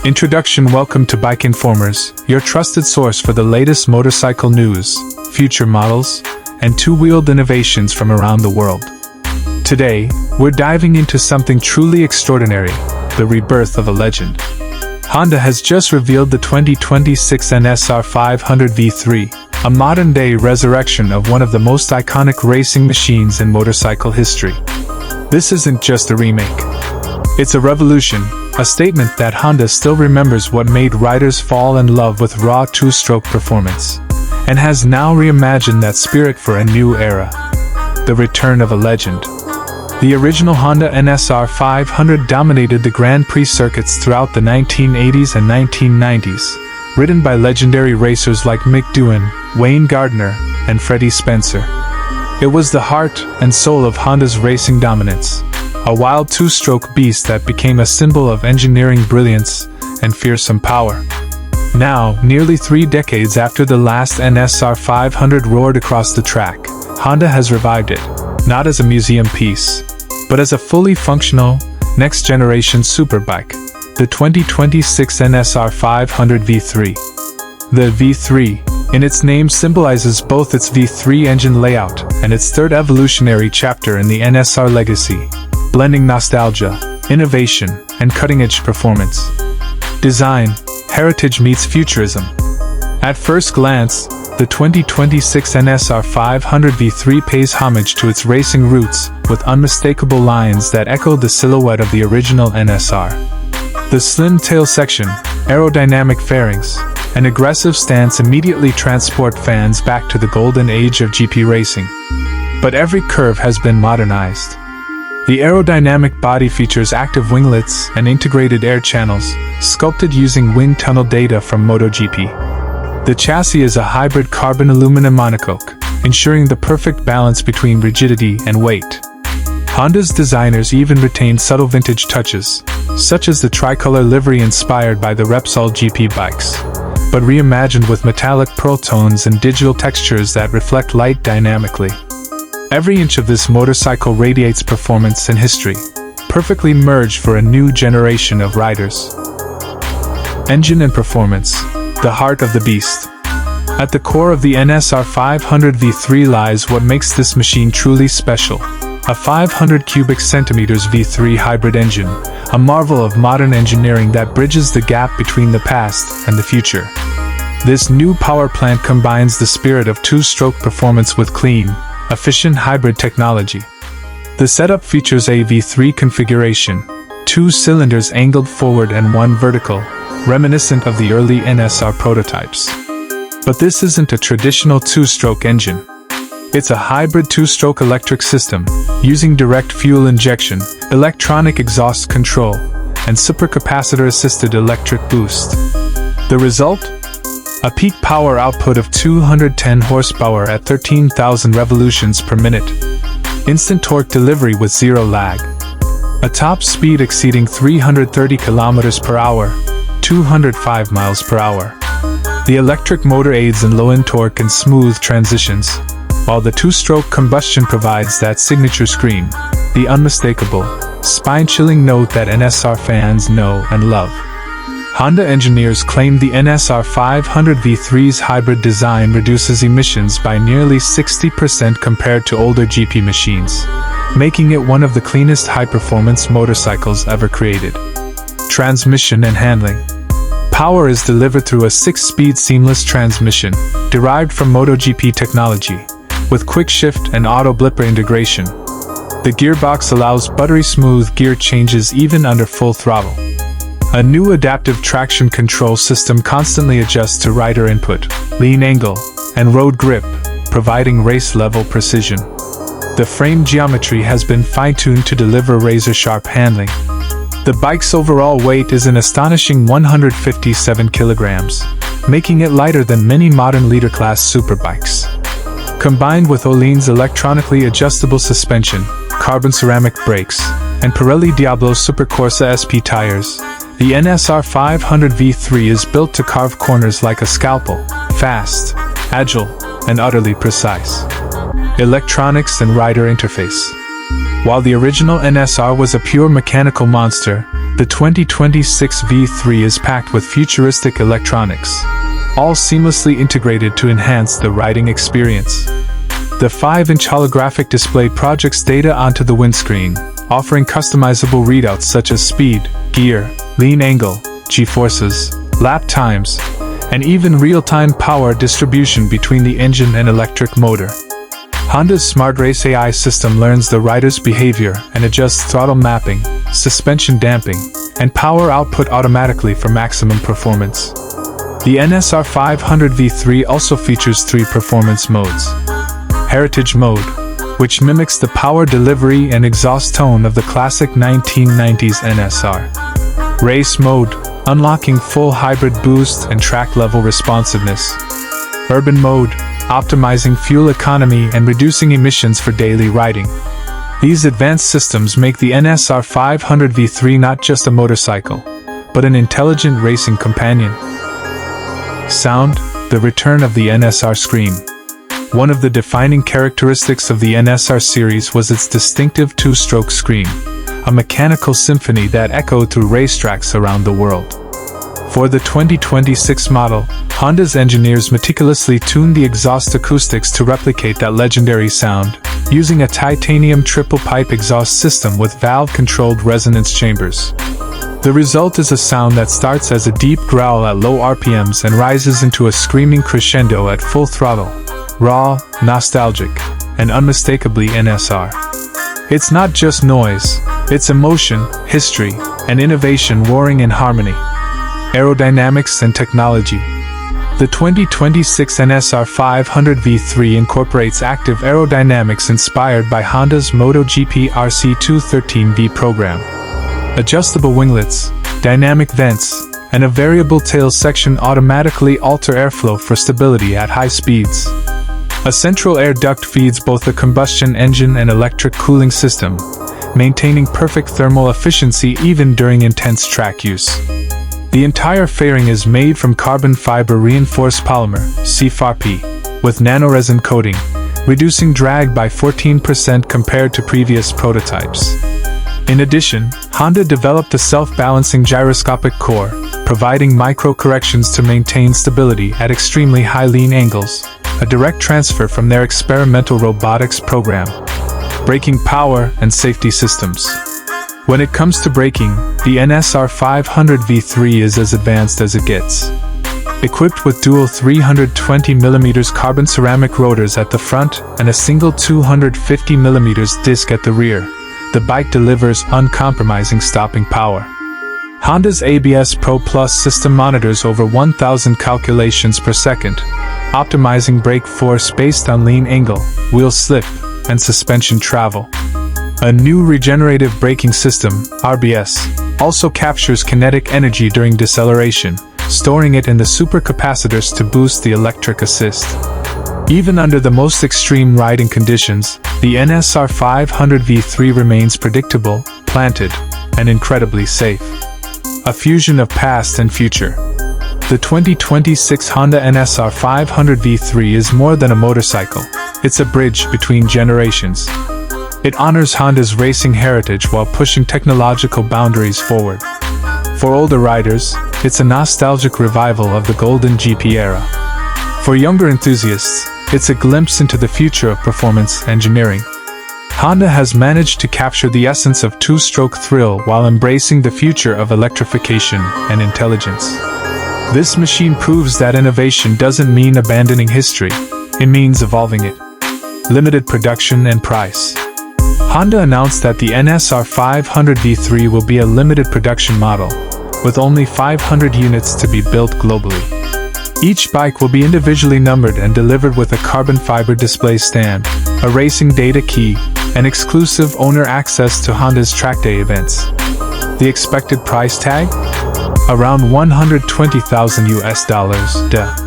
Introduction. Welcome to Bike Informers, your trusted source for the latest motorcycle news, future models, and two-wheeled innovations from around the world. Today, we're diving into something truly extraordinary, the rebirth of a legend. Honda has just revealed the 2026 NSR500 V3, a modern-day resurrection of one of the most iconic racing machines in motorcycle history. This isn't just a remake. It's a revolution, a statement that Honda still remembers what made riders fall in love with raw two-stroke performance, and has now reimagined that spirit for a new era. The return of a legend. The original Honda NSR500 dominated the Grand Prix circuits throughout the 1980s and 1990s, ridden by legendary racers like Mick Doohan, Wayne Gardner, and Freddie Spencer. It was the heart and soul of Honda's racing dominance, a wild two-stroke beast that became a symbol of engineering brilliance and fearsome power. Now, nearly 3 decades after the last NSR500 roared across the track, Honda has revived it, not as a museum piece, but as a fully functional, next-generation superbike, the 2026 NSR500 V3. The V3, in its name, symbolizes both its V3 engine layout and its third evolutionary chapter in the NSR legacy, blending nostalgia, innovation, and cutting-edge performance. Design, heritage meets futurism. At first glance, the 2026 NSR500 V3 pays homage to its racing roots, with unmistakable lines that echo the silhouette of the original NSR. The slim tail section, aerodynamic fairings, and aggressive stance immediately transport fans back to the golden age of GP racing. But every curve has been modernized. The aerodynamic body features active winglets and integrated air channels, sculpted using wind tunnel data from MotoGP. The chassis is a hybrid carbon-aluminum monocoque, ensuring the perfect balance between rigidity and weight. Honda's designers even retained subtle vintage touches, such as the tricolor livery inspired by the Repsol GP bikes, but reimagined with metallic pearl tones and digital textures that reflect light dynamically. Every inch of this motorcycle radiates performance and history, perfectly merged for a new generation of riders. Engine and performance, the heart of the beast. At the core of the NSR500 V3 lies what makes this machine truly special: a 500 cubic centimeters V3 hybrid engine, a marvel of modern engineering that bridges the gap between the past and the future. This new power plant combines the spirit of two-stroke performance with clean, efficient hybrid technology. The setup features a V3 configuration, 2 cylinders angled forward and 1 vertical, reminiscent of the early NSR prototypes. But this isn't a traditional two-stroke engine. It's a hybrid two-stroke electric system, using direct fuel injection, electronic exhaust control, and supercapacitor-assisted electric boost. The result? A peak power output of 210 horsepower at 13,000 revolutions per minute. Instant torque delivery with zero lag. A top speed exceeding 330 km per hour, 205 miles per hour. The electric motor aids in low-end torque and smooth transitions, while the two-stroke combustion provides that signature scream, the unmistakable, spine-chilling note that NSR fans know and love. Honda engineers claim the NSR500 V3's hybrid design reduces emissions by nearly 60% compared to older GP machines, making it one of the cleanest high-performance motorcycles ever created. Transmission and handling. Power is delivered through a 6-speed seamless transmission, derived from MotoGP technology, with quick shift and auto blipper integration. The gearbox allows buttery smooth gear changes even under full throttle. A new adaptive traction control system constantly adjusts to rider input, lean angle, and road grip, providing race-level precision. The frame geometry has been fine-tuned to deliver razor-sharp handling. The bike's overall weight is an astonishing 157 kilograms, making it lighter than many modern leader-class superbikes. Combined with Öhlins electronically adjustable suspension, carbon ceramic brakes, and Pirelli Diablo Super Corsa SP tires, the NSR500 V3 is built to carve corners like a scalpel, fast, agile, and utterly precise. electronics and rider interface. While the original NSR was a pure mechanical monster, the 2026 V3 is packed with futuristic electronics, all seamlessly integrated to enhance the riding experience. The 5-inch holographic display projects data onto the windscreen, offering customizable readouts such as speed, gear, lean angle, G-forces, lap times, and even real-time power distribution between the engine and electric motor. Honda's Smart Race AI system learns the rider's behavior and adjusts throttle mapping, suspension damping, and power output automatically for maximum performance. The NSR500 V3 also features 3 performance modes. Heritage Mode, which mimics the power delivery and exhaust tone of the classic 1990s NSR. Race Mode, unlocking full hybrid boost and track-level responsiveness. Urban Mode, optimizing fuel economy and reducing emissions for daily riding. These advanced systems make the NSR500 V3 not just a motorcycle, but an intelligent racing companion. Sound, the return of the NSR Scream. One of the defining characteristics of the NSR series was its distinctive 2-stroke scream, a mechanical symphony that echoed through racetracks around the world. For the 2026 model, Honda's engineers meticulously tuned the exhaust acoustics to replicate that legendary sound, using a titanium triple-pipe exhaust system with valve-controlled resonance chambers. The result is a sound that starts as a deep growl at low RPMs and rises into a screaming crescendo at full throttle. Raw, nostalgic, and unmistakably NSR. It's not just noise, it's emotion, history, and innovation warring in harmony. Aerodynamics and technology. The 2026 NSR500 V3 incorporates active aerodynamics inspired by Honda's MotoGP-RC213V program. Adjustable winglets, dynamic vents, and a variable tail section automatically alter airflow for stability at high speeds. A central air duct feeds both the combustion engine and electric cooling system, maintaining perfect thermal efficiency even during intense track use. The entire fairing is made from carbon fiber reinforced polymer, CFRP, with nanoresin coating, reducing drag by 14% compared to previous prototypes. In addition, Honda developed a self-balancing gyroscopic core, providing micro-corrections to maintain stability at extremely high lean angles, a direct transfer from their experimental robotics program. Braking power and safety systems. When it comes to braking, the NSR500 V3 is as advanced as it gets. Equipped with dual 320mm carbon ceramic rotors at the front and a single 250mm disc at the rear, the bike delivers uncompromising stopping power. Honda's ABS Pro Plus system monitors over 1,000 calculations per second, optimizing brake force based on lean angle, wheel slip, and suspension travel. A new regenerative braking system, RBS, also captures kinetic energy during deceleration, storing it in the supercapacitors to boost the electric assist. Even under the most extreme riding conditions, the NSR500 V3 remains predictable, planted, and incredibly safe. A fusion of past and future. The 2026 Honda NSR500 V3 is more than a motorcycle. It's a bridge between generations. It honors Honda's racing heritage while pushing technological boundaries forward. For older riders, it's a nostalgic revival of the golden GP era. For younger enthusiasts, it's a glimpse into the future of performance engineering. Honda has managed to capture the essence of two-stroke thrill while embracing the future of electrification and intelligence. This machine proves that innovation doesn't mean abandoning history, it means evolving it. Limited production and price. Honda announced that the NSR500 V3 will be a limited production model, with only 500 units to be built globally. Each bike will be individually numbered and delivered with a carbon fiber display stand, a racing data key, and exclusive owner access to Honda's track day events. The expected price tag? Around $120,000 US.